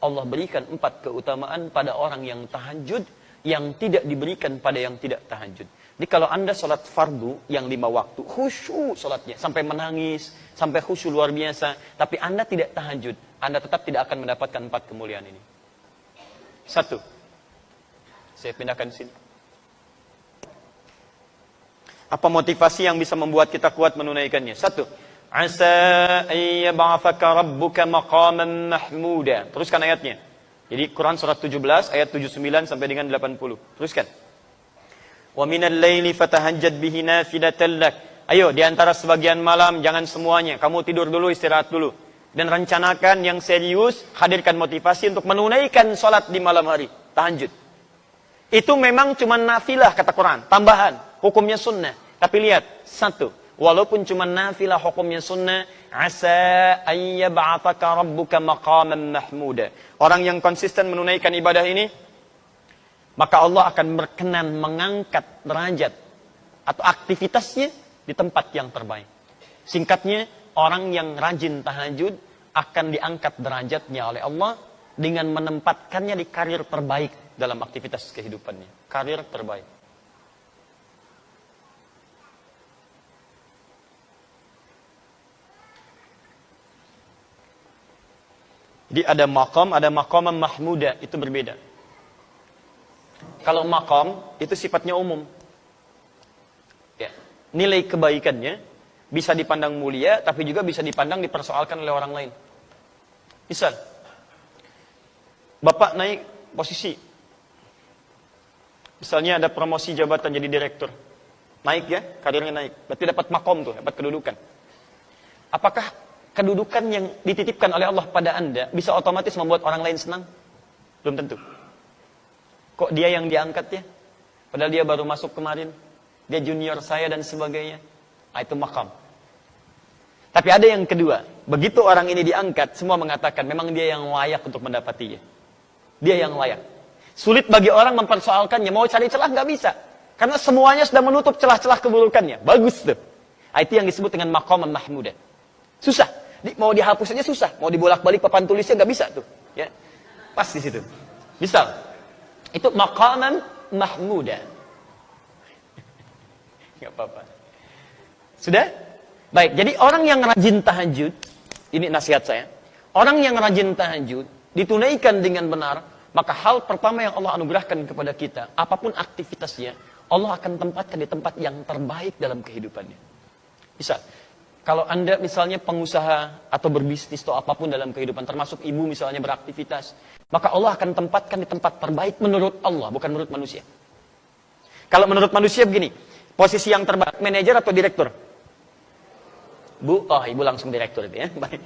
Allah berikan 4 keutamaan pada orang yang tahajud yang tidak diberikan pada yang tidak tahajud. Jadi kalau Anda sholat fardu yang 5 waktu, khusyuk sholatnya, sampai menangis, sampai khusyuk luar biasa, tapi Anda tidak tahajud, Anda tetap tidak akan mendapatkan 4 kemuliaan ini. 1. Saya pindahkan sini. Apa motivasi yang bisa membuat kita kuat menunaikannya? 1. Asa ayyab'athaka rabbuka maqaman mahmuda. Teruskan ayatnya. Jadi Quran surat 17 ayat 79 sampai dengan 80. Teruskan. Wa minal laili fatahajjad bihi nafilatan lak. Ayo di antara sebagian malam, jangan semuanya. Kamu tidur dulu, istirahat dulu. Dan rencanakan yang serius, hadirkan motivasi untuk menunaikan sholat di malam hari. Tahajud. Itu memang cuma nafilah kata Quran, tambahan. Hukumnya sunnah. Tapi lihat, 1. Walaupun cuma nafilah hukumnya sunnah, asa ayyab'athaka rabbuka maqaman mahmuda. Orang yang konsisten menunaikan ibadah ini, maka Allah akan berkenan mengangkat derajat atau aktivitasnya di tempat yang terbaik. Singkatnya, orang yang rajin tahajud akan diangkat derajatnya oleh Allah dengan menempatkannya di karir terbaik dalam aktivitas kehidupannya. Karir terbaik. Jadi ada maqam mahmuda, itu berbeda. Kalau maqam, itu sifatnya umum. Ya. Nilai kebaikannya bisa dipandang mulia, tapi juga bisa dipandang dipersoalkan oleh orang lain. Misal, Bapak naik posisi. Misalnya ada promosi jabatan jadi direktur. Naik ya, karirnya naik. Berarti dapat maqam tuh, dapat kedudukan. Apakah kedudukan yang dititipkan oleh Allah pada Anda bisa otomatis membuat orang lain senang? Belum tentu. Kok dia yang diangkat ya? Padahal dia baru masuk kemarin. Dia junior saya dan sebagainya. Itu maqam. Tapi ada yang kedua. Begitu orang ini diangkat, semua mengatakan memang dia yang layak untuk mendapatinya. Dia yang layak. Sulit bagi orang mempersoalkannya. Mau cari celah nggak bisa. Karena semuanya sudah menutup celah-celah keburukannya. Bagus tuh. Itu yang disebut dengan maqam mahmudah. Susah. Mau dihapus aja susah. Mau dibolak-balik papan tulisnya nggak bisa tuh. Ya. Pas di situ. Misal, itu maqaman mahmuda. Nggak apa-apa. Sudah? Baik, jadi orang yang rajin tahajud, ini nasihat saya. Orang yang rajin tahajud, ditunaikan dengan benar, maka hal pertama yang Allah anugerahkan kepada kita, apapun aktivitasnya, Allah akan tempatkan di tempat yang terbaik dalam kehidupannya. Misal, kalau Anda misalnya pengusaha atau berbisnis atau apapun dalam kehidupan, termasuk ibu misalnya beraktivitas, maka Allah akan tempatkan di tempat terbaik menurut Allah, bukan menurut manusia. Kalau menurut manusia begini, posisi yang terbaik, manajer atau direktur? Bu, ibu langsung direktur itu ya. Baik.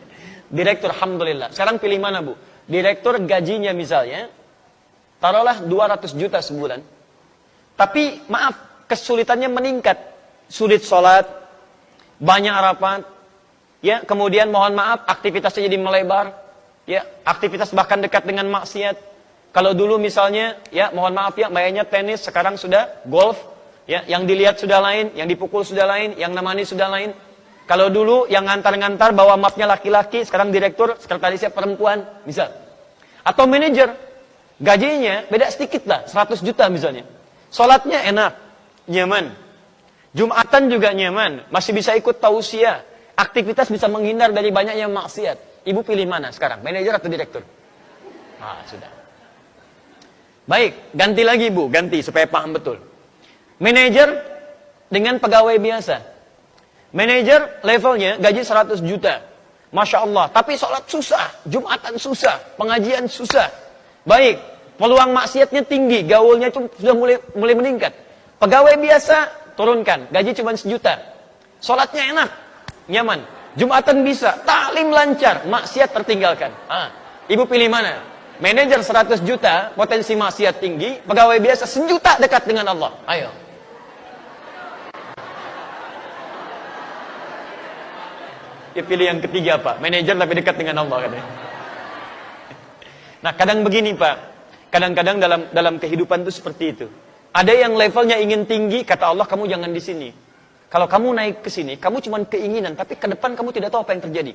Direktur, alhamdulillah. Sekarang pilih mana bu? Direktur gajinya misalnya, taruhlah 200 juta sebulan. Tapi maaf, kesulitannya meningkat. Sulit sholat, banyak rapat, ya, kemudian mohon maaf aktivitasnya jadi melebar, ya, aktivitas bahkan dekat dengan maksiat. Kalau dulu misalnya, ya, mohon maaf ya, mainnya tenis, sekarang sudah golf, ya, yang dilihat sudah lain, yang dipukul sudah lain, yang nemani sudah lain. Kalau dulu yang ngantar-ngantar bawa mapnya laki-laki, sekarang direktur, sekretarisnya perempuan, misal. Atau manajer, gajinya beda sedikit lah, 100 juta misalnya. Sholatnya enak, nyaman. Jumatan juga nyaman, masih bisa ikut tausiah. Aktivitas bisa menghindar dari banyaknya maksiat. Ibu pilih mana sekarang, manajer atau direktur? Sudah. Baik, ganti lagi bu, ganti supaya paham betul. Manajer dengan pegawai biasa. Manajer levelnya gaji 100 juta. Masya Allah, tapi sholat susah, Jumatan susah, pengajian susah. Baik, peluang maksiatnya tinggi, gaulnya itu sudah mulai meningkat. Pegawai biasa, turunkan, gaji cuma 1 juta. Sholatnya enak, nyaman. Jumatan bisa, taklim lancar, maksiat tertinggalkan. Ibu pilih mana? Manajer 100 juta, potensi maksiat tinggi, pegawai biasa 1 juta dekat dengan Allah. Ayo. Dia pilih yang ketiga Pak, manajer tapi dekat dengan Allah katanya. Nah kadang begini Pak, kadang-kadang dalam kehidupan itu seperti itu. Ada yang levelnya ingin tinggi, kata Allah kamu jangan di sini. Kalau kamu naik ke sini, kamu cuma keinginan, tapi ke depan kamu tidak tahu apa yang terjadi.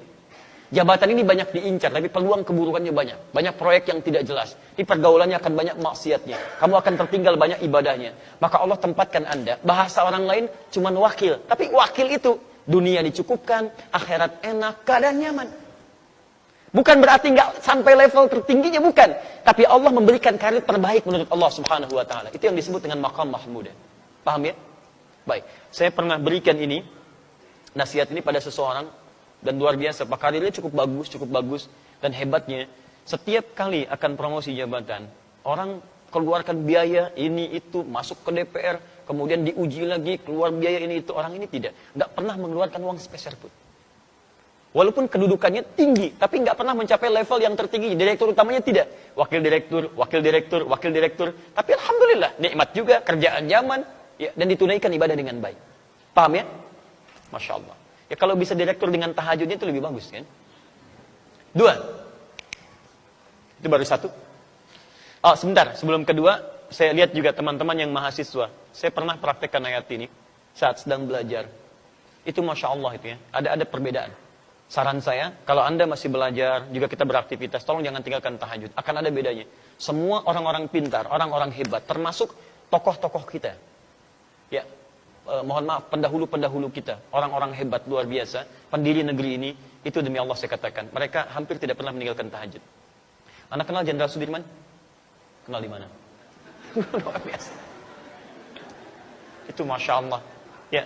Jabatan ini banyak diincar, tapi peluang keburukannya banyak. Banyak proyek yang tidak jelas. Di pergaulannya akan banyak maksiatnya. Kamu akan tertinggal banyak ibadahnya. Maka Allah tempatkan Anda, bahasa orang lain cuman wakil. Tapi wakil itu, dunia dicukupkan, akhirat enak, keadaan nyaman. Bukan berarti nggak sampai level tertingginya, bukan. Tapi Allah memberikan karir terbaik menurut Allah Subhanahu wa Ta'ala. Itu yang disebut dengan maqam mahmudah. Paham ya? Baik, saya pernah berikan ini, nasihat ini pada seseorang, dan luar biasa, Pak, karirnya cukup bagus, dan hebatnya, setiap kali akan promosi jabatan, orang keluarkan biaya, ini, itu, masuk ke DPR, kemudian diuji lagi, keluar biaya ini, itu, orang ini tidak pernah mengeluarkan uang sepeser pun. Walaupun kedudukannya tinggi, tapi nggak pernah mencapai level yang tertinggi, direktur utamanya tidak, wakil direktur, tapi alhamdulillah, nikmat juga, kerjaan nyaman, ya, dan ditunaikan ibadah dengan baik. Paham ya? Masya Allah. Ya kalau bisa direktur dengan tahajudnya itu lebih bagus kan? 2. Itu baru 1. Oh sebentar, sebelum kedua, saya lihat juga teman-teman yang mahasiswa. Saya pernah praktekkan ayat ini saat sedang belajar. Itu Masya Allah itu ya, ada perbedaan. Saran saya, kalau Anda masih belajar, juga kita beraktivitas, tolong jangan tinggalkan tahajud. Akan ada bedanya. Semua orang-orang pintar, orang-orang hebat, termasuk tokoh-tokoh kita. Ya, mohon maaf, pendahulu-pendahulu kita, orang-orang hebat luar biasa, pendiri negeri ini, itu demi Allah saya katakan, mereka hampir tidak pernah meninggalkan tahajud. Anda kenal Jenderal Sudirman? Kenal di mana? Luar biasa. Itu Masya Allah. Ya,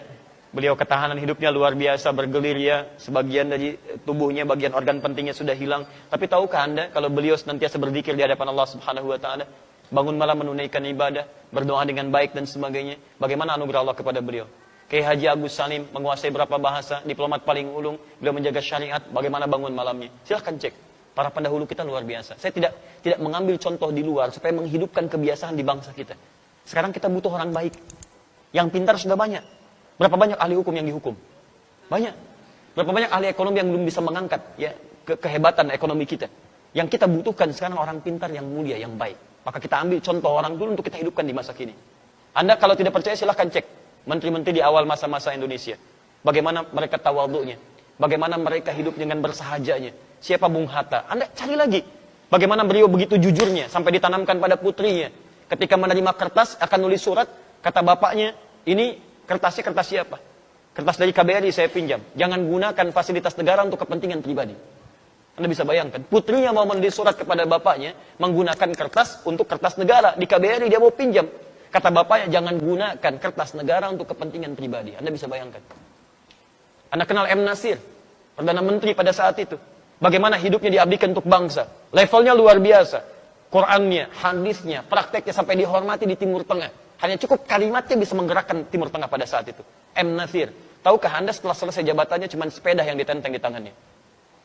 beliau ketahanan hidupnya luar biasa, bergelir ya, sebagian dari tubuhnya, bagian organ pentingnya sudah hilang. Tapi tahukah Anda, kalau beliau senantiasa berzikir di hadapan Allah Subhanahu wa Ta'ala, bangun malam menunaikan ibadah, berdoa dengan baik dan sebagainya. Bagaimana anugerah Allah kepada beliau? Kiai Haji Agus Salim menguasai berapa bahasa, diplomat paling ulung, beliau menjaga syariat, bagaimana bangun malamnya? Silahkan cek. Para pendahulu kita luar biasa. Saya tidak mengambil contoh di luar supaya menghidupkan kebiasaan di bangsa kita. Sekarang kita butuh orang baik. Yang pintar sudah banyak. Berapa banyak ahli hukum yang dihukum? Banyak. Berapa banyak ahli ekonomi yang belum bisa mengangkat ya kehebatan ekonomi kita? Yang kita butuhkan sekarang orang pintar yang mulia, yang baik. Maka kita ambil contoh orang dulu untuk kita hidupkan di masa kini. Anda kalau tidak percaya silahkan cek menteri-menteri di awal masa-masa Indonesia. Bagaimana mereka tawadhu'nya. Bagaimana mereka hidup dengan bersahajanya. Siapa Bung Hatta. Anda cari lagi. Bagaimana beliau begitu jujurnya sampai ditanamkan pada putrinya. Ketika menerima kertas akan nulis surat. Kata bapaknya, ini kertasnya kertas siapa? Kertas dari KBRI saya pinjam. Jangan gunakan fasilitas negara untuk kepentingan pribadi. Anda bisa bayangkan, putrinya mau menulis surat kepada bapaknya, menggunakan kertas untuk kertas negara. Di KBRI dia mau pinjam. Kata bapaknya, jangan gunakan kertas negara untuk kepentingan pribadi. Anda bisa bayangkan. Anda kenal M. Nasir, Perdana Menteri pada saat itu. Bagaimana hidupnya diabdikan untuk bangsa. Levelnya luar biasa. Qurannya, hadisnya, prakteknya sampai dihormati di Timur Tengah. Hanya cukup kalimatnya bisa menggerakkan Timur Tengah pada saat itu. M. Nasir. Tahukah Anda setelah selesai jabatannya cuma sepeda yang ditenteng di tangannya.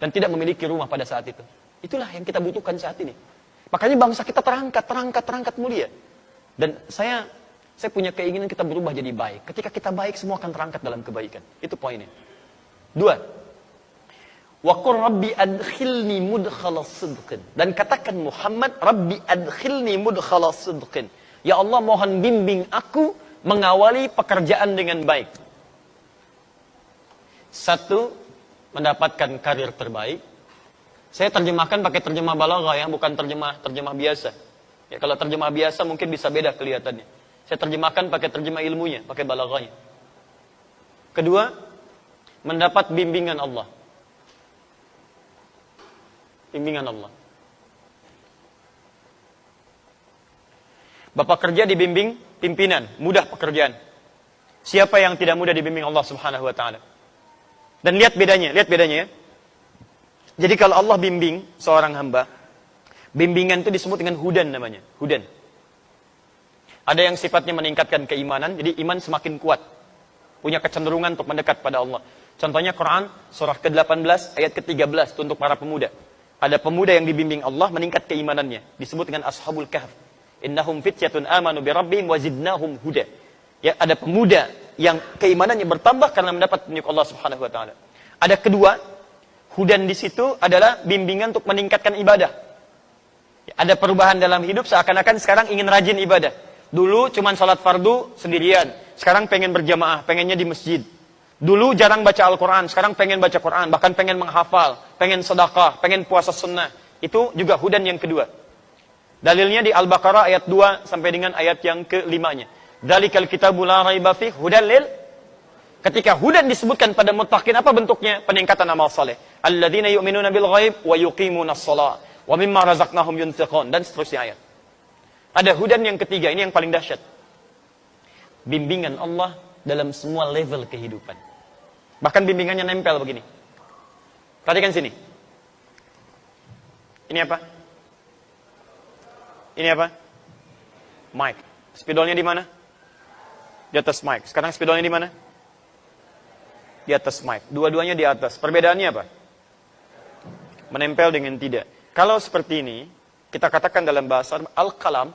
Dan tidak memiliki rumah pada saat itu. Itulah yang kita butuhkan saat ini. Makanya bangsa kita terangkat mulia. Dan saya punya keinginan kita berubah jadi baik. Ketika kita baik, semua akan terangkat dalam kebaikan. Itu poinnya. 2. Wa qur rabbi adkhilni mudkhala sidqin. Dan katakan Muhammad, Rabbi adkhilni mudkhala sidqin. Ya Allah, mohon bimbing aku mengawali pekerjaan dengan baik. 1. Mendapatkan karir terbaik. Saya terjemahkan pakai terjemah balaghah ya, bukan terjemah biasa. Ya, kalau terjemah biasa mungkin bisa beda kelihatannya. Saya terjemahkan pakai terjemah ilmunya, pakai balaghahnya. 2, mendapat bimbingan Allah. Bimbingan Allah. Bapak kerja dibimbing pimpinan, mudah pekerjaan. Siapa yang tidak mudah dibimbing Allah Subhanahu wa Ta'ala? Dan lihat bedanya ya. Jadi kalau Allah bimbing seorang hamba, bimbingan itu disebut dengan hudan namanya, hudan. Ada yang sifatnya meningkatkan keimanan, jadi iman semakin kuat. Punya kecenderungan untuk mendekat pada Allah. Contohnya Quran, surah ke-18, ayat ke-13, itu untuk para pemuda. Ada pemuda yang dibimbing Allah, meningkat keimanannya. Disebut dengan Ashabul Kahf. Innahum fityatun amanu birabbihim wazidnahum huda. Ya, ada pemuda yang keimanannya bertambah karena mendapat petunjuk Allah Subhanahu wa Ta'ala. Ada kedua, hudan di situ adalah bimbingan untuk meningkatkan ibadah. Ya, ada perubahan dalam hidup seakan-akan sekarang ingin rajin ibadah. Dulu cuma sholat fardu sendirian, sekarang pengen berjamaah, pengennya di masjid. Dulu jarang baca Al-Quran, sekarang pengen baca Quran, bahkan pengen menghafal, pengen sedekah, pengen puasa sunnah. Itu juga hudan yang kedua. Dalilnya di Al-Baqarah ayat 2 sampai dengan ayat yang ke-5-nya. Dzalikal kitabu la raiba fihi hudan lil. Ketika hudan disebutkan pada muttaqin, apa bentuknya? Peningkatan amal saleh. Alladzina yu'minuna bil ghaib wa yuqimunas shalah wa mimma razaqnahum yunfiqun, dan seterusnya ayat. Ada hudan yang ketiga, ini yang paling dahsyat. Bimbingan Allah dalam semua level kehidupan. Bahkan bimbingannya nempel begini. Perhatikan sini. Ini apa? Ini apa? Mic. Spidolnya di mana? Di atas mic. Sekarang spidolnya di mana? Di atas mic. Dua-duanya di atas. Perbedaannya apa? Menempel dengan tidak. Kalau seperti ini, kita katakan dalam bahasa al-kalam,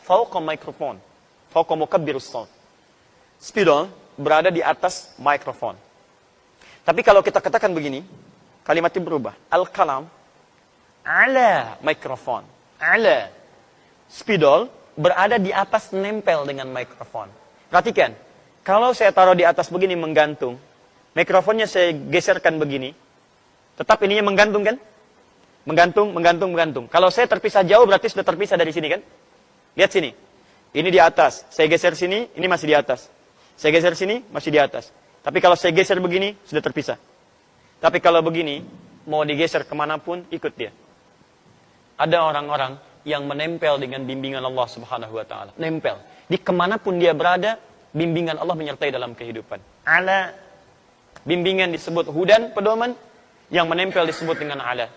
fauqa mikrofon, fauqa mukabbirus shaut. Spidol berada di atas mikrofon. Tapi kalau kita katakan begini, kalimatnya berubah. Al-kalam ala mikrofon. Ala. Spidol berada di atas, nempel dengan mikrofon. Perhatikan, kalau saya taruh di atas begini menggantung, mikrofonnya saya geserkan begini, tetap ininya menggantung kan? Menggantung, menggantung, menggantung. Kalau saya terpisah jauh berarti sudah terpisah dari sini kan? Lihat sini. Ini di atas. Saya geser sini, ini masih di atas. Saya geser sini, masih di atas. Tapi kalau saya geser begini, sudah terpisah. Tapi kalau begini, mau digeser kemanapun, ikut dia. Ada orang-orang yang menempel dengan bimbingan Allah Subhanahu wa Ta'ala. Nempel. Di kemanapun dia berada, bimbingan Allah menyertai dalam kehidupan. Ala. Bimbingan disebut hudan, pedoman. Yang menempel disebut dengan ala.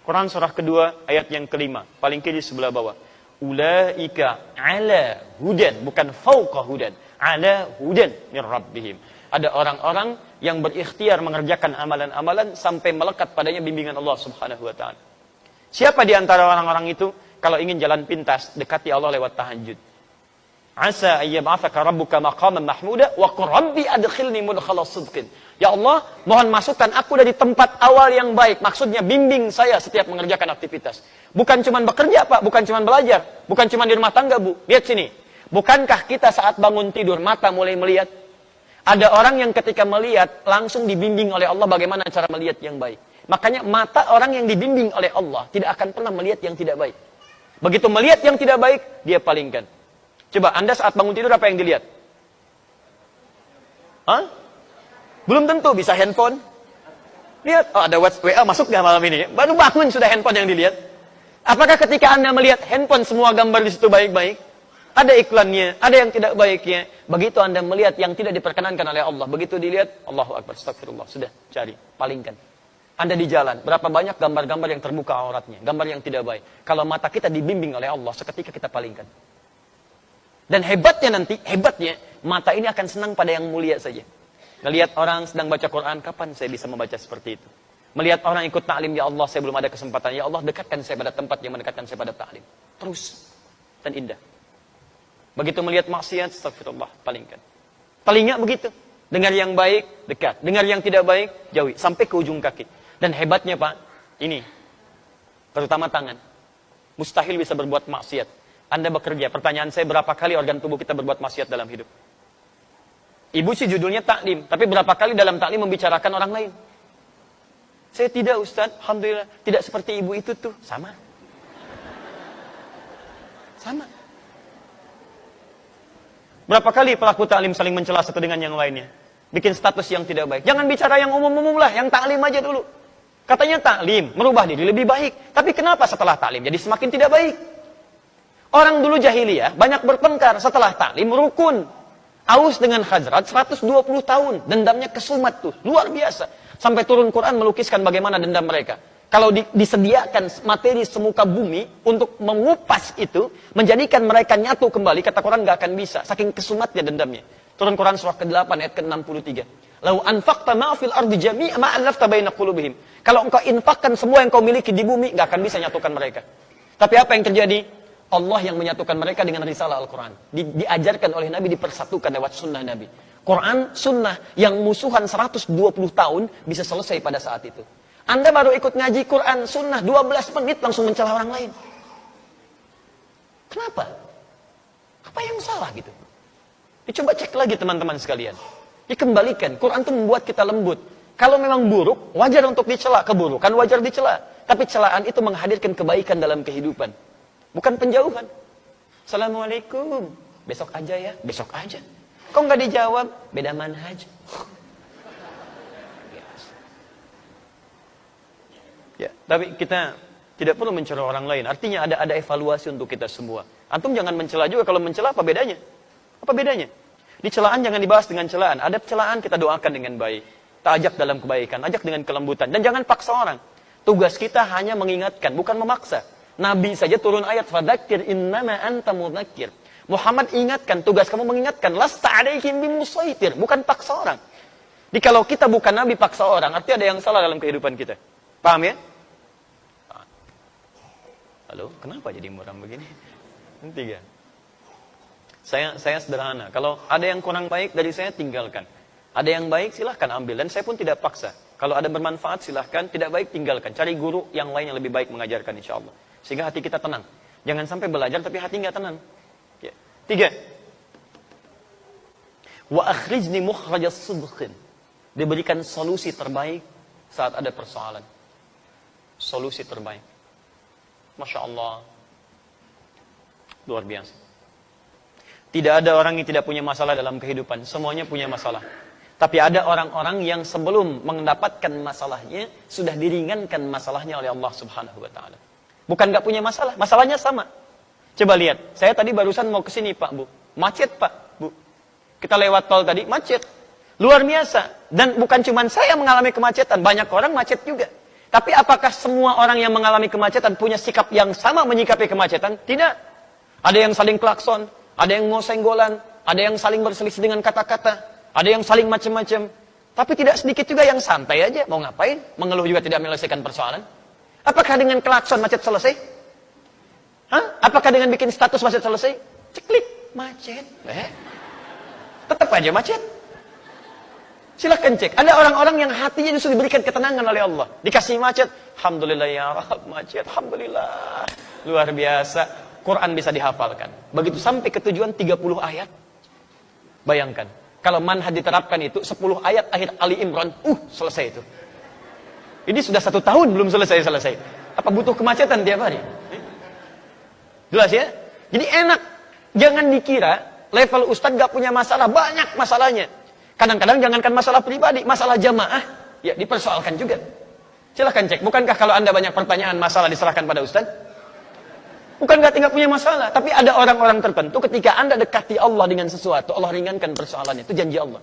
Quran surah kedua, ayat yang kelima. Paling kiri sebelah bawah. Ulaika ala hudan. Bukan fauqa hudan. Ala hudan min rabbihim. Ada orang-orang yang berikhtiar mengerjakan amalan-amalan sampai melekat padanya bimbingan Allah Subhanahu wa Ta'ala. Siapa di antara orang-orang itu? Kalau ingin jalan pintas, dekati Allah lewat tahajud. Asa ayyab'atsaka rabbuka maqaman mahmuda wa qur rabbi adkhilni mudkhala sidqin. Ya Allah, mohon masukkan aku dari tempat awal yang baik. Maksudnya bimbing saya setiap mengerjakan aktivitas. Bukan cuma bekerja, Pak, bukan cuma belajar, bukan cuma di rumah tangga, Bu. Lihat sini. Bukankah kita saat bangun tidur mata mulai melihat? Ada orang yang ketika melihat langsung dibimbing oleh Allah bagaimana cara melihat yang baik. Makanya mata orang yang dibimbing oleh Allah tidak akan pernah melihat yang tidak baik. Begitu melihat yang tidak baik, dia palingkan. Coba Anda saat bangun tidur apa yang dilihat? Hah? Belum tentu, bisa handphone. Lihat, oh ada WA masuk nggak malam ini? Baru bangun sudah handphone yang dilihat. Apakah ketika Anda melihat handphone semua gambar di situ baik-baik? Ada iklannya, ada yang tidak baiknya. Begitu Anda melihat yang tidak diperkenankan oleh Allah, begitu dilihat, Allahu Akbar, astagfirullah, sudah, cari, palingkan. Anda di jalan, berapa banyak gambar-gambar yang terbuka auratnya, gambar yang tidak baik. Kalau mata kita dibimbing oleh Allah, seketika kita palingkan. Dan hebatnya nanti, mata ini akan senang pada yang mulia saja. Melihat orang sedang baca Quran, kapan saya bisa membaca seperti itu? Melihat orang ikut ta'lim, ya Allah, saya belum ada kesempatan. Ya Allah, dekatkan saya pada tempat yang mendekatkan saya pada ta'lim. Terus, dan indah. Begitu melihat maksiat, astagfirullah, palingkan. Telinga begitu. Dengar yang baik, dekat. Dengar yang tidak baik, jauhi. Sampai ke ujung kaki. Dan hebatnya Pak, ini. Terutama tangan. Mustahil bisa berbuat maksiat. Anda bekerja, pertanyaan saya berapa kali organ tubuh kita berbuat maksiat dalam hidup? Ibu sih judulnya taklim. Tapi berapa kali dalam taklim membicarakan orang lain? Saya tidak Ustaz, alhamdulillah. Tidak seperti ibu itu tuh. Sama. Sama. Berapa kali pelaku taklim saling mencela satu dengan yang lainnya? Bikin status yang tidak baik. Jangan bicara yang umum-umum lah, yang taklim aja dulu. Katanya taklim, merubah diri lebih baik. Tapi kenapa setelah taklim jadi semakin tidak baik? Orang dulu jahiliyah banyak bertengkar, setelah taklim rukun. Aus dengan Khazraj 120 tahun, dendamnya kesumat tuh, luar biasa. Sampai turun Quran melukiskan bagaimana dendam mereka. Kalau disediakan materi semuka bumi untuk mengupas itu, menjadikan mereka nyatu kembali, kata Quran gak akan bisa. Saking kesumatnya dendamnya. Turun Quran surah ke-8 ayat ke-63. Lau anfaqta ma fil ardi jami'a ma allafta baina qulubihim. Kalau engkau infakkan semua yang kau miliki di bumi, gak akan bisa nyatukan mereka. Tapi apa yang terjadi? Allah yang menyatukan mereka dengan risalah Al-Quran. Diajarkan oleh Nabi, dipersatukan lewat sunnah Nabi. Quran, sunnah yang musuhan 120 tahun bisa selesai pada saat itu. Anda baru ikut ngaji Quran, sunnah, 12 menit langsung mencela orang lain. Kenapa? Apa yang salah gitu? Coba cek lagi teman-teman sekalian. Dikembalikan. Quran itu membuat kita lembut. Kalau memang buruk, wajar untuk dicela. Keburukan wajar dicela. Tapi celaan itu menghadirkan kebaikan dalam kehidupan. Bukan penjauhan. Assalamualaikum. Besok aja ya. Besok aja. Kok nggak dijawab? Beda manhaj. Ya, tapi kita tidak perlu mencela orang lain. Artinya ada evaluasi untuk kita semua. Antum jangan mencela juga. Kalau mencela apa bedanya? Apa bedanya? Di celaan jangan dibahas dengan celaan. Ada celaan kita doakan dengan baik. Kita ajak dalam kebaikan, ajak dengan kelembutan. Dan jangan paksa orang. Tugas kita hanya mengingatkan, bukan memaksa. Nabi saja turun ayat, fadzakir innama anta mudzakir. Muhammad ingatkan, tugas kamu mengingatkan. Lasta alaihim bimusaitir, bukan paksa orang. Jadi kalau kita bukan Nabi paksa orang, artinya ada yang salah dalam kehidupan kita. Paham ya? Halo, kenapa jadi muram begini? Tiga. Saya sederhana. Kalau ada yang kurang baik dari saya, tinggalkan. Ada yang baik, silahkan ambil. Dan saya pun tidak paksa. Kalau ada bermanfaat, silahkan. Tidak baik, tinggalkan. Cari guru yang lain yang lebih baik mengajarkan, insya Allah. Sehingga hati kita tenang. Jangan sampai belajar, tapi hati nggak tenang. Ya. 3. Wa akhrijni mukhrajas sidqin. Diberikan solusi terbaik saat ada persoalan. Solusi terbaik. Masya Allah. Luar biasa. Tidak ada orang yang tidak punya masalah dalam kehidupan. Semuanya punya masalah. Tapi ada orang-orang yang sebelum mendapatkan masalahnya, sudah diringankan masalahnya oleh Allah Subhanahu wa ta'ala. Bukan gak punya masalah, masalahnya sama. Coba lihat, saya tadi barusan mau ke sini Pak, Bu. Macet Pak, Bu. Kita lewat tol tadi, macet. Luar biasa. Dan bukan cuma saya mengalami kemacetan, banyak orang macet juga. Tapi apakah semua orang yang mengalami kemacetan punya sikap yang sama menyikapi kemacetan? Tidak. Ada yang saling klakson, ada yang mau senggolan, ada yang saling berselisih dengan kata-kata. Ada yang saling macam-macam. Tapi tidak sedikit juga yang santai aja. Mau ngapain? Mengeluh juga tidak menyelesaikan persoalan. Apakah dengan klakson macet selesai? Hah? Apakah dengan bikin status macet selesai? Ceklik, macet. Tetap aja macet. Silahkan cek. Ada orang-orang yang hatinya justru diberikan ketenangan oleh Allah. Dikasih macet. Alhamdulillah ya Rab, macet. Alhamdulillah. Luar biasa. Quran bisa dihafalkan. Begitu sampai ke tujuan 30 ayat. Bayangkan. Kalau manhaj diterapkan itu 10 ayat akhir Ali Imran, selesai itu. Ini sudah 1 tahun belum selesai. Apa butuh kemacetan tiap hari? Jelas ya? Jadi enak. Jangan dikira level ustadz gak punya masalah, banyak masalahnya. Kadang-kadang jangankan masalah pribadi, masalah jamaah, ya dipersoalkan juga. Silahkan cek, bukankah kalau anda banyak pertanyaan masalah diserahkan pada ustadz? Bukan gak tinggal punya masalah, tapi ada orang-orang tertentu ketika anda dekati Allah dengan sesuatu, Allah ringankan persoalannya. Itu janji Allah.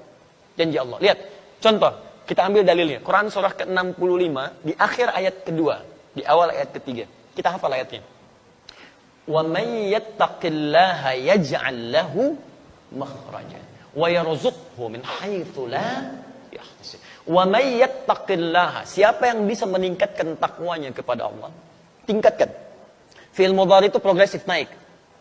Janji Allah. Lihat, contoh, kita ambil dalilnya. Quran surah ke-65, di akhir ayat kedua, di awal ayat ketiga. Kita hafal ayatnya. وَمَنْ يَتَّقِ اللَّهَ يَجْعَلْ لَهُ مَخْرَجًا وَيَرْزُقْهُ مِنْ حَيْثُ لَا يَحْتَسِبُ. وَمَنْ يَتَّقِ اللَّهَ, siapa yang bisa meningkatkan takwanya kepada Allah, tingkatkan. Fi'il mudhari itu progresif naik.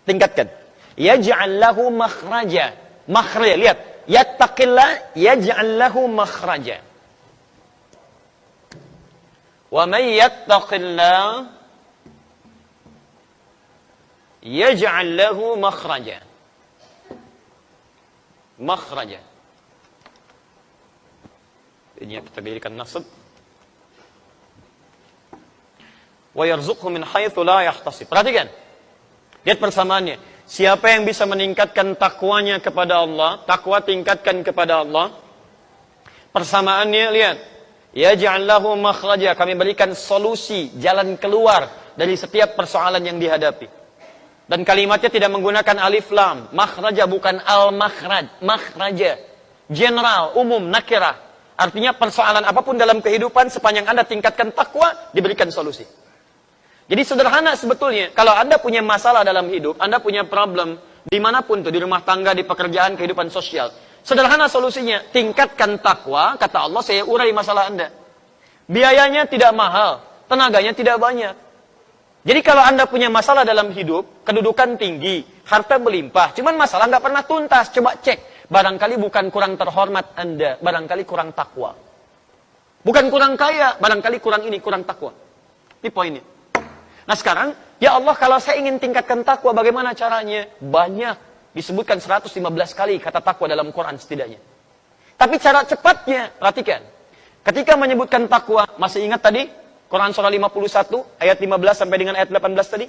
Tingkatkan. Yaj'al lahu makhraja. Makhraja, lihat. Yattaqillah yaj'al lahu makhraja. Wa man yattaqillah yaj'al lahu makhraja. Makhraja. Ini kita berikan nasab. Wa yarzuqhu min haitsu la yahtasib. Perhatikan. Lihat persamaannya. Siapa yang bisa meningkatkan takwanya kepada Allah, takwa tingkatkan kepada Allah. Persamaannya lihat. Yaj'al lahu makhraja, kami berikan solusi, jalan keluar dari setiap persoalan yang dihadapi. Dan kalimatnya tidak menggunakan alif lam. Makhraja bukan al-makhraj, makhraja. General, umum, nakirah. Artinya persoalan apapun dalam kehidupan sepanjang Anda tingkatkan takwa, diberikan solusi. Jadi sederhana sebetulnya, kalau Anda punya masalah dalam hidup, Anda punya problem, dimanapun tuh, di rumah tangga, di pekerjaan, kehidupan sosial. Sederhana solusinya, tingkatkan takwa, kata Allah, saya urai masalah Anda. Biayanya tidak mahal, tenaganya tidak banyak. Jadi kalau Anda punya masalah dalam hidup, kedudukan tinggi, harta melimpah, cuman masalah nggak pernah tuntas, coba cek. Barangkali bukan kurang terhormat Anda, barangkali kurang takwa. Bukan kurang kaya, barangkali kurang ini, kurang takwa. Ini poinnya. Nah sekarang, ya Allah kalau saya ingin tingkatkan takwa, bagaimana caranya? Banyak, disebutkan 115 kali kata takwa dalam Quran setidaknya. Tapi cara cepatnya, perhatikan. Ketika menyebutkan takwa, masih ingat tadi? Quran surah 51, ayat 15 sampai dengan ayat 18 tadi?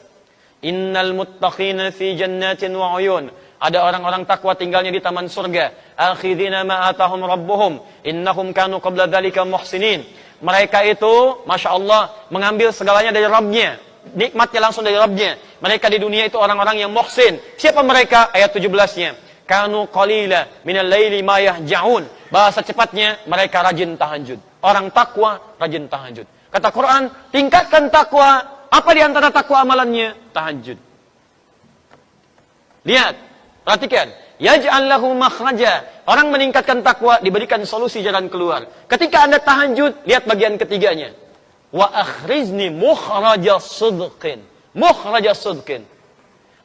Innal muttaqina fi jannatin wa uyun. Ada orang-orang takwa tinggalnya di taman surga. Akhidina ma atahum rabbuhum. Innahum kanu qabla dzalika muhsinin. Mereka itu, Masya Allah, mengambil segalanya dari Rabbnya. Nikmatnya langsung dari Rabbnya. Mereka di dunia itu orang-orang yang muhsin. Siapa mereka? Ayat 17-nya. Kanu qalila minal laili ma yahja'un. Bahasa cepatnya, mereka rajin tahajud. Orang takwa, rajin tahajud. Kata Quran, tingkatkan takwa. Apa di antara takwa amalannya? Tahajud. Lihat, perhatikan. Yaj'al lahu makhraja. Orang meningkatkan takwa, diberikan solusi jalan keluar. Ketika Anda tahajud, lihat bagian ketiganya. Wa akhrizni mukhraja sidqin. Mukhraja sidqin.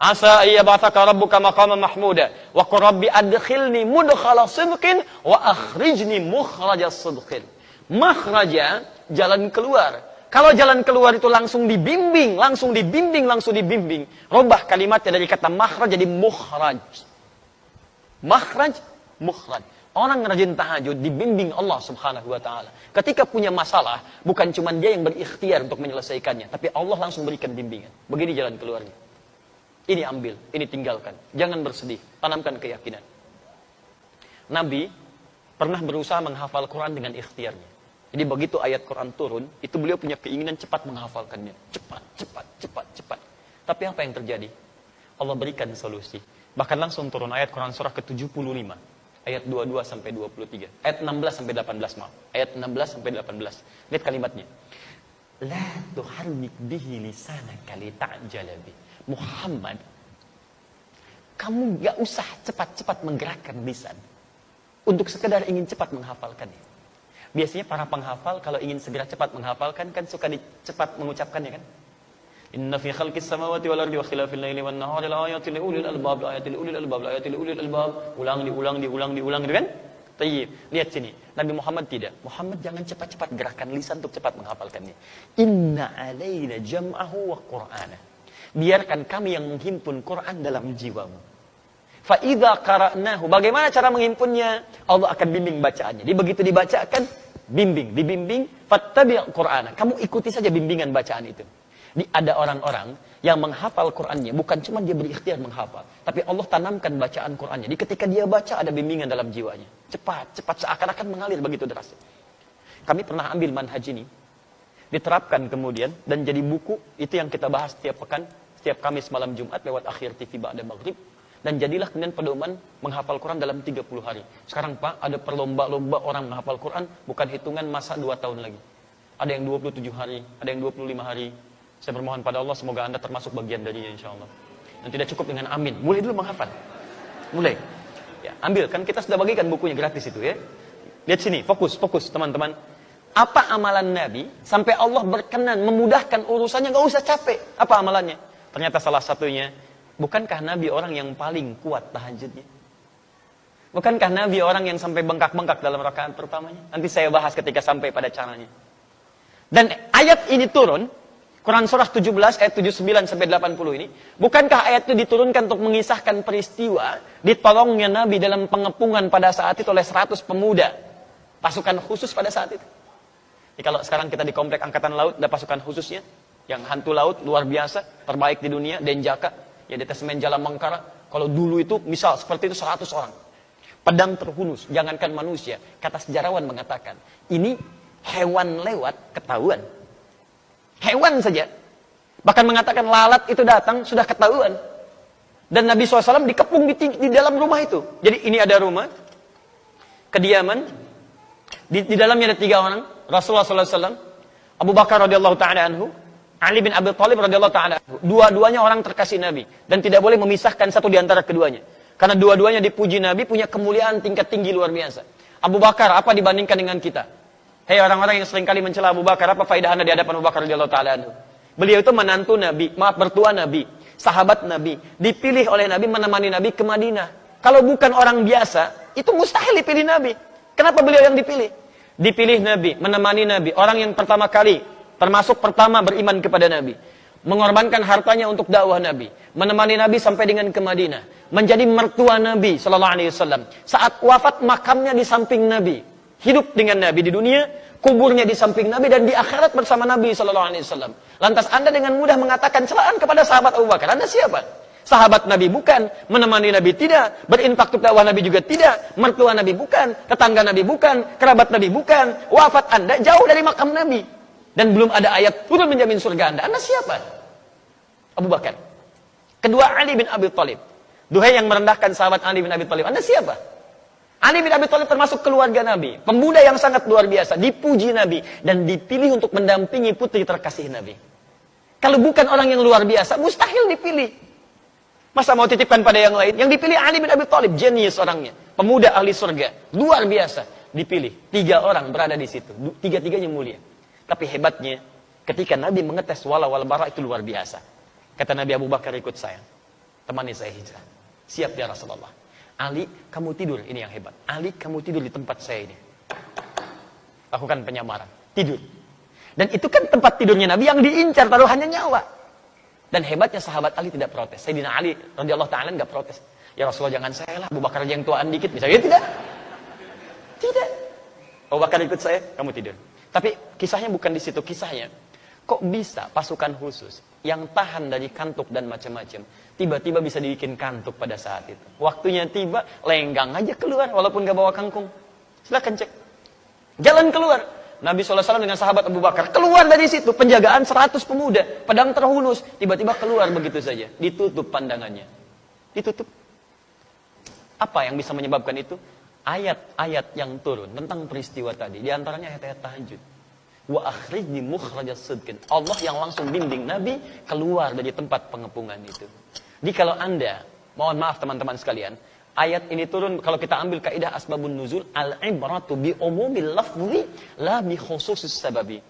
Asa ayyab'atsaka rabbuka maqaman mahmuda. Wa qur rabbi adkhilni mudkhala sidqin wa akhrijni mukhraja sidqin. Makhraja, jalan keluar. Kalau jalan keluar itu langsung dibimbing, langsung dibimbing, langsung dibimbing. Rubah kalimatnya dari kata makhraj jadi mukhraj. Makhraj, mukhraj. Orang rajin tahajud dibimbing Allah Subhanahu wa taala. Ketika punya masalah, bukan cuma dia yang berikhtiar untuk menyelesaikannya, tapi Allah langsung berikan bimbingan. Begini jalan keluarnya. Ini ambil, ini tinggalkan. Jangan bersedih, tanamkan keyakinan. Nabi pernah berusaha menghafal Quran dengan ikhtiarnya. Jadi begitu ayat Quran turun, itu beliau punya keinginan cepat menghafalkannya. Cepat, cepat, cepat, cepat. Tapi apa yang terjadi? Allah berikan solusi. Bahkan langsung turun ayat Quran surah ke-75. Ayat 22 sampai 23. Ayat 16 sampai 18, maaf. Ayat 16 sampai 18. Lihat kalimatnya. La tuharrik bihi lisanaka lita'jala bi. Muhammad, kamu gak usah cepat-cepat menggerakkan lisan untuk sekedar ingin cepat menghafalkannya. Biasanya para penghafal kalau ingin segera cepat menghafalkan kan suka cepat mengucapkannya kan. Inna fi khalqis samawati wal ardi wa khilafil laili wan nahari la ayatin li ulil albab, la ayatin li ulil albab, la ayatin li ulil albab. Ulang diulang gitu kan? Tayyib. Lihat sini. Nabi Muhammad tidak. Muhammad jangan cepat-cepat gerakan lisan untuk cepat menghafalkannya. Inna alaina jam'ahu wa qur'ana. Biarkan kami yang menghimpun Quran dalam jiwamu. Fa idza qara'nahu, bagaimana cara menghimpunnya? Allah akan bimbing bacaannya. Jadi begitu dibacakan, dibimbing, fattabi' Qur'ana. Kamu ikuti saja bimbingan bacaan itu. Ada orang-orang yang menghafal Qur'annya, bukan cuma dia berikhtiar menghafal, tapi Allah tanamkan bacaan Qur'annya. Jadi ketika dia baca ada bimbingan dalam jiwanya. Cepat seakan-akan mengalir begitu deras. Kami pernah ambil manhaj ini, diterapkan kemudian dan jadi buku, itu yang kita bahas setiap pekan, setiap Kamis malam Jumat lewat Akhir TV ba'da maghrib. Dan jadilah kemudian pedoman menghafal Quran dalam 30 hari. Sekarang Pak, ada perlomba-lomba orang menghafal Quran, bukan hitungan masa 2 tahun lagi. Ada yang 27 hari, ada yang 25 hari. Saya bermohon pada Allah, semoga Anda termasuk bagian darinya insyaAllah. Dan tidak cukup dengan amin. Mulai dulu menghafal. Mulai. Ya, ambil, kan kita sudah bagikan bukunya gratis itu ya. Lihat sini, fokus teman-teman. Apa amalan Nabi, sampai Allah berkenan, memudahkan urusannya, gak usah capek. Apa amalannya? Ternyata salah satunya, bukankah Nabi orang yang paling kuat tahajudnya? Bukankah Nabi orang yang sampai bengkak-bengkak dalam rakaat pertamanya? Nanti saya bahas ketika sampai pada caranya. Dan ayat ini turun, Quran surah 17 ayat 79 sampai 80 ini, bukankah ayat itu diturunkan untuk mengisahkan peristiwa ditolongnya Nabi dalam pengepungan pada saat itu oleh 100 pemuda, pasukan khusus pada saat itu. Jadi kalau sekarang kita di komplek angkatan laut, ada pasukan khususnya, yang hantu laut luar biasa, terbaik di dunia, Denjaka. Ya, detasemen Jalan Mangkara, kalau dulu itu misal seperti itu 100 orang. Pedang terhunus, jangankan manusia. Kata sejarawan mengatakan, ini hewan lewat ketahuan. Hewan saja. Bahkan mengatakan lalat itu datang sudah ketahuan. Dan Nabi SAW dikepung di dalam rumah itu. Jadi ini ada rumah, kediaman, di dalamnya ada 3 orang, Rasulullah SAW, Abu Bakar radhiyallahu ta'ala anhu, Ali bin Abi Thalib radhiyallahu ta'ala. Dua-duanya orang terkasih Nabi. Dan tidak boleh memisahkan satu di antara keduanya. Karena dua-duanya dipuji Nabi, punya kemuliaan tingkat tinggi luar biasa. Abu Bakar, apa dibandingkan dengan kita? Hei orang-orang yang seringkali mencela Abu Bakar, apa faedah Anda di hadapan Abu Bakar radhiyallahu ta'ala anhu? Beliau itu menantu Nabi, bertua Nabi, sahabat Nabi. Dipilih oleh Nabi, menemani Nabi ke Madinah. Kalau bukan orang biasa, itu mustahil dipilih Nabi. Kenapa beliau yang dipilih? Dipilih Nabi, menemani Nabi. Orang yang pertama kali, termasuk pertama beriman kepada Nabi. mengorbankan hartanya untuk dakwah Nabi, menemani Nabi sampai dengan ke Madinah, menjadi mertua Nabi sallallahu alaihi wasallam. Saat wafat makamnya di samping Nabi, hidup dengan Nabi di dunia, kuburnya di samping Nabi, dan di akhirat bersama Nabi sallallahu alaihi wasallam. Lantas Anda dengan mudah mengatakan celaan kepada sahabat Abu Bakar. Anda siapa? Sahabat Nabi bukan, menemani Nabi tidak, berinfak untuk dakwah Nabi juga tidak, mertua Nabi bukan, tetangga Nabi bukan, kerabat Nabi bukan, wafat Anda jauh dari makam Nabi. Dan belum ada ayat turun menjamin surga Anda. Anda siapa? Abu Bakar. Kedua, Ali bin Abi Thalib. Duhai yang merendahkan sahabat Ali bin Abi Thalib. Anda siapa? Ali bin Abi Thalib termasuk keluarga Nabi. Pemuda yang sangat luar biasa. Dipuji Nabi. Dan dipilih untuk mendampingi putri terkasih Nabi. Kalau bukan orang yang luar biasa, mustahil dipilih. Masa mau titipkan pada yang lain? Yang dipilih Ali bin Abi Thalib. Jenius orangnya. Pemuda ahli surga. Luar biasa. Dipilih. 3 orang berada di situ. 3-3-nya mulia. Tapi hebatnya, ketika Nabi mengetes wala wal bara itu luar biasa. Kata Nabi, Abu Bakar ikut saya. Temani saya hijrah. Siap ya Rasulullah. Ali, kamu tidur. Ini yang hebat. Ali, kamu tidur di tempat saya ini. Lakukan penyamaran. Tidur. Dan itu kan tempat tidurnya Nabi yang diincar taruhannya nyawa. Dan hebatnya sahabat Ali tidak protes. Sayyidina Ali radhiyallahu ta'ala enggak protes. Ya Rasulullah jangan saya lah. Abu Bakar aja yang tuaan dikit. Misalnya tidak. Tidak. Abu Bakar ikut saya, kamu tidur. Tapi kisahnya bukan di situ, kisahnya kok bisa pasukan khusus yang tahan dari kantuk dan macam-macam tiba-tiba bisa dibikin kantuk pada saat itu. Waktunya tiba, lenggang aja keluar walaupun gak bawa kangkung. Silakan cek. Jalan keluar. Nabi SAW dengan sahabat Abu Bakar keluar dari situ, penjagaan 100 pemuda, pedang terhunus, tiba-tiba keluar begitu saja, ditutup pandangannya. Ditutup. Apa yang bisa menyebabkan itu? Ayat-ayat yang turun tentang peristiwa tadi, di antaranya ayat-ayat tahajud. Wa akhrijni mukhrajas sidqin. Allah yang langsung bimbing Nabi keluar dari tempat pengepungan itu. Jadi kalau Anda, mohon maaf teman-teman sekalian, ayat ini turun kalau kita ambil kaidah asbabun nuzul, al-ibratu bi umumil lafzi la bi khususis sababi.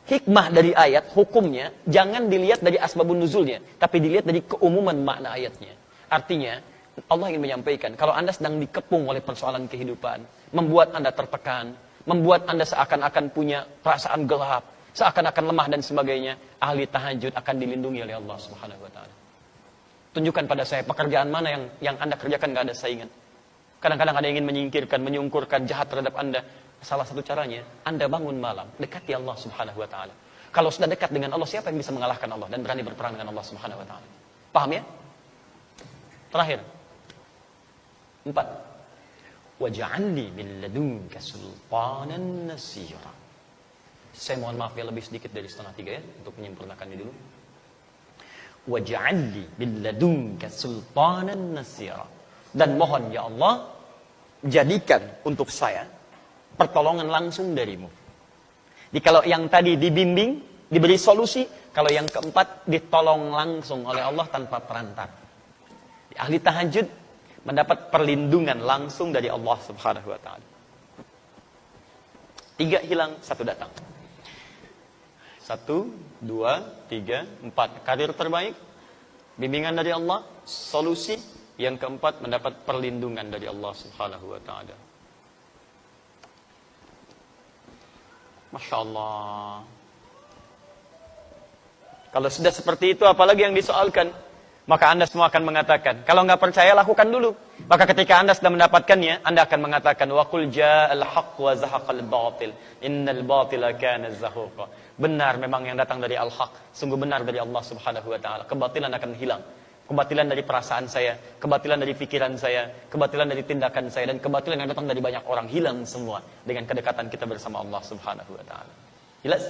Hikmah dari ayat, hukumnya jangan dilihat dari asbabun nuzulnya, tapi dilihat dari keumuman makna ayatnya. Artinya Allah ingin menyampaikan, kalau Anda sedang dikepung oleh persoalan kehidupan, membuat Anda tertekan, membuat Anda seakan-akan punya perasaan gelap, seakan-akan lemah dan sebagainya, ahli tahajud akan dilindungi oleh Allah Subhanahu wa taala. Tunjukkan pada saya pekerjaan mana yang Anda kerjakan gak ada saingan. Kadang-kadang ada yang ingin menyingkirkan, menyungkurkan jahat terhadap Anda. Salah satu caranya, Anda bangun malam, dekati Allah Subhanahu wa taala. Kalau sudah dekat dengan Allah, siapa yang bisa mengalahkan Allah dan berani berperang dengan Allah Subhanahu wa taala? Paham ya? Terakhir. 4. Waj'alni min ladunka sultanan nasira. Saya mohon maaf ya lebih sedikit dari 2:30 ya untuk menyempurnakan ini dulu. Waj'alni min ladunka sultanan nasira. Dan mohon ya Allah jadikan untuk saya pertolongan langsung darimu. Jadi kalau yang tadi dibimbing, diberi solusi, kalau yang keempat ditolong langsung oleh Allah tanpa perantara. Ahli tahajud mendapat perlindungan langsung dari Allah Subhanahu wa taala. 3 hilang, 1 datang. 1, 2, 3, 4. Karir terbaik, bimbingan dari Allah, solusi. Yang keempat mendapat perlindungan dari Allah Subhanahu wa taala. Masya Allah. Kalau sudah seperti itu, apalagi yang disoalkan? Maka Anda semua akan mengatakan, kalau nggak percaya lakukan dulu. Maka ketika Anda sudah mendapatkannya, Anda akan mengatakan, wa qul ja'al haqq wa zahaqal batil, innal batila kana zahuqa. Benar memang yang datang dari al-haq, sungguh benar dari Allah Subhanahu wa taala. Kebatilan akan hilang. Kebatilan dari perasaan saya, kebatilan dari pikiran saya, kebatilan dari tindakan saya, dan kebatilan yang datang dari banyak orang hilang semua dengan kedekatan kita bersama Allah Subhanahu wa taala. Jelas?